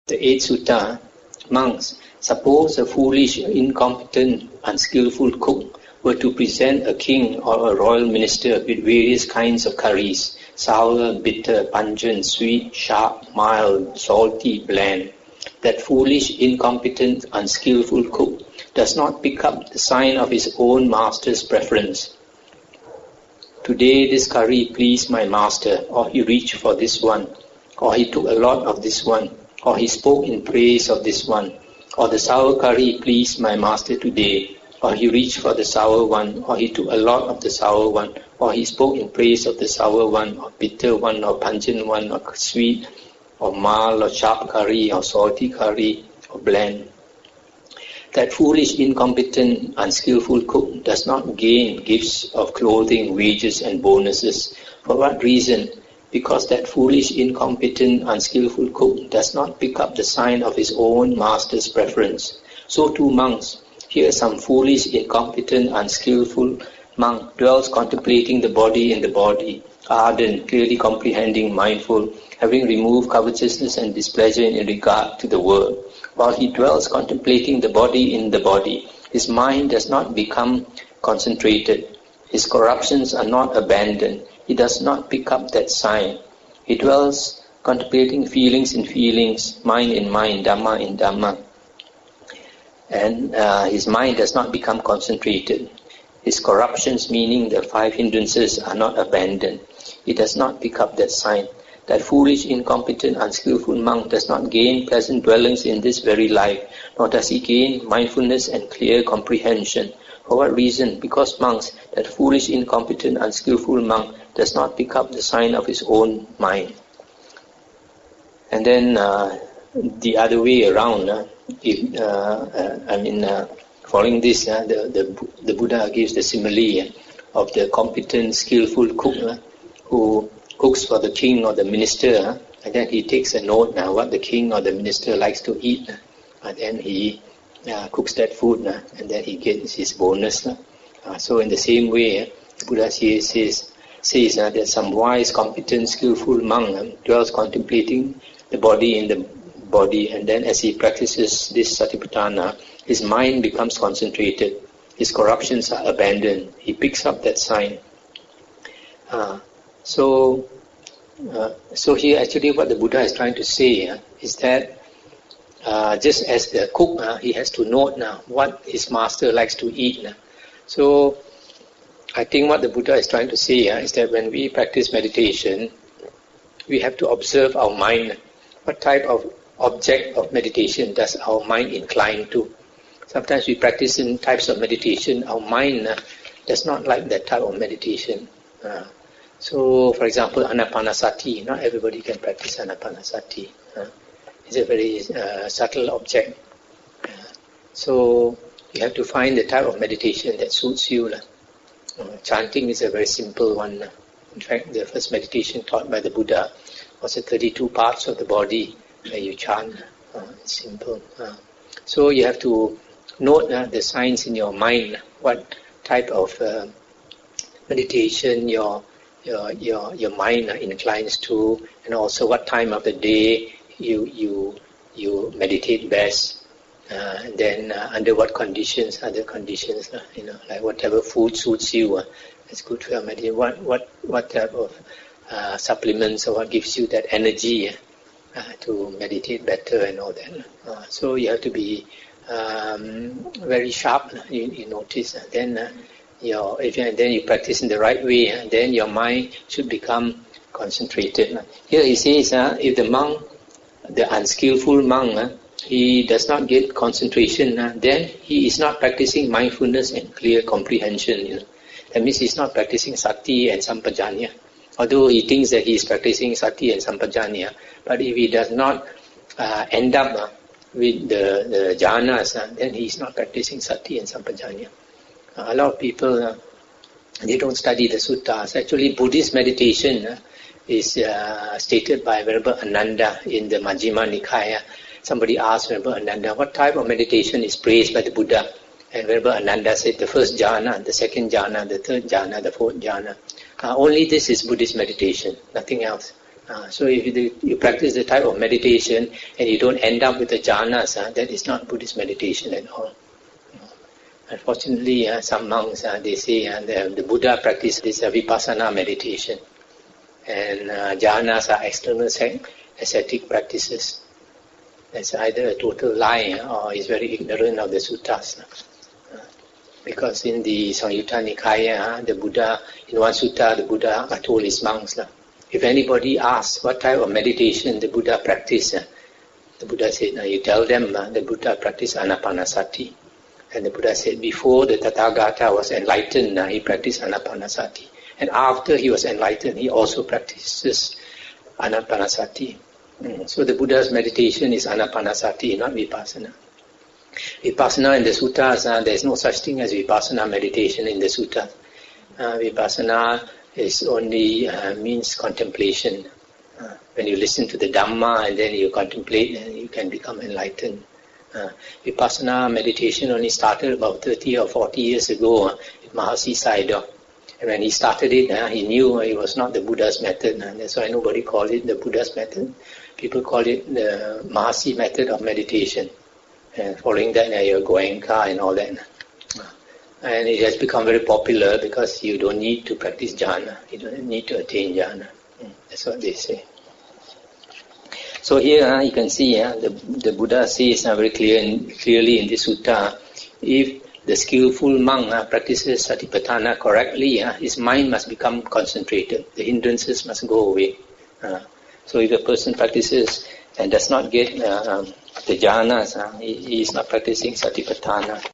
The 8th Sutta, monks, suppose a foolish, incompetent, unskillful cook were to present a king or a royal minister with various kinds of curries, sour, bitter, pungent, sweet, sharp, mild, salty, bland. That foolish, incompetent, unskillful cook does not pick up the sign of his own master's preference. Today this curry pleased my master, or he reached for this one, or he took a lot of this one, or he spoke in praise of this one, or the sour curry pleased my master today, or he reached for the sour one, or he took a lot of the sour one, or he spoke in praise of the sour one, or bitter one, or pungent one, or sweet, or mild, or sharp curry, or salty curry, or bland. That foolish, incompetent, unskillful cook does not gain gifts of clothing, wages, and bonuses. For what reason? Because that foolish, incompetent, unskillful cook does not pick up the sign of his own master's preference. So too monks. Here some foolish, incompetent, unskillful monk dwells contemplating the body in the body, ardent, clearly comprehending, mindful, having removed covetousness and displeasure in regard to the world. While he dwells contemplating the body in the body, his mind does not become concentrated. His corruptions are not abandoned. He does not pick up that sign. He dwells contemplating feelings in feelings, mind in mind, Dhamma in Dhamma. And his mind does not become concentrated. His corruptions, meaning the 5 hindrances, are not abandoned. He does not pick up that sign. That foolish, incompetent, unskillful monk does not gain pleasant dwellings in this very life, nor does he gain mindfulness and clear comprehension. For what reason? Because monks, that foolish, incompetent, unskillful monk does not pick up the sign of his own mind. And then the other way around, following this, the Buddha gives the simile of the competent, skillful cook who cooks for the king or the minister, and then he takes a note what the king or the minister likes to eat, and then he cooks that food, and then he gets his bonus. So in the same way, the Buddha says that some wise, competent, skillful monk dwells contemplating the body in the body, and then as he practices this Satipatthana, his mind becomes concentrated, his corruptions are abandoned, he picks up that sign. So here actually what the Buddha is trying to say is that just as the cook, he has to note what his master likes to eat. So I think what the Buddha is trying to say is that when we practice meditation, we have to observe our mind. What type of object of meditation does our mind incline to? Sometimes we practice in types of meditation, our mind does not like that type of meditation. So, for example, anapanasati, not everybody can practice anapanasati. It's a very subtle object. So, you have to find the type of meditation that suits you. Chanting is a very simple one. In fact, the first meditation taught by the Buddha was the 32 parts of the body where you chant. It's simple. So, you have to note the signs in your mind, what type of meditation your mind inclines to, and also what time of the day you meditate best, and then under what conditions, other conditions, like whatever food suits you, it's good for your meditation. What type of supplements or what gives you that energy to meditate better and all that. So you have to be very sharp. You notice, then. Then you practice in the right way, then your mind should become concentrated. Here he says, if the monk, the unskillful monk, he does not get concentration, then he is not practicing mindfulness and clear comprehension. That means he is not practicing sati and sampajanya. Although he thinks that he is practicing sati and sampajanya, but if he does not end up with the jhanas, then he is not practicing sati and sampajanya. A lot of people, they don't study the suttas. Actually, Buddhist meditation is stated by Venerable Ananda in the Majjhima Nikaya. Somebody asked Venerable Ananda, what type of meditation is praised by the Buddha? And Venerable Ananda said, the first jhana, the second jhana, the third jhana, the fourth jhana. Only this is Buddhist meditation, nothing else. So if you practice the type of meditation and you don't end up with the jhanas, that is not Buddhist meditation at all. Unfortunately, some monks, they say the Buddha practiced this vipassana meditation. And jhanas are external ascetic practices. That's either a total lie or is very ignorant of the suttas. Because in the Samyutta Nikaya, the Buddha, in one sutta, the Buddha told his monks, if anybody asks what type of meditation the Buddha practiced, the Buddha said, you tell them the Buddha practiced anapanasati. And the Buddha said, before the Tathagata was enlightened, he practiced anapanasati. And after he was enlightened, he also practices anapanasati. So the Buddha's meditation is anapanasati, not vipassana. Vipassana in the suttas, there is no such thing as vipassana meditation in the sutta. Vipassana is only means contemplation. When you listen to the Dhamma and then you contemplate, and you can become enlightened. Vipassana meditation only started about 30 or 40 years ago with Mahasi Sayadaw. And when he started it, he knew it was not the Buddha's method. That's why nobody called it the Buddha's method. People call it the Mahasi method of meditation. And following that, your Goenka and all that. And it has become very popular because you don't need to practice jhana. You don't need to attain jhana. That's what they say. So here you can see the Buddha says very clearly in this sutta, if the skillful monk practices Satipatthana correctly, his mind must become concentrated. The hindrances must go away. So if a person practices and does not get the jhanas, he is not practicing Satipatthana.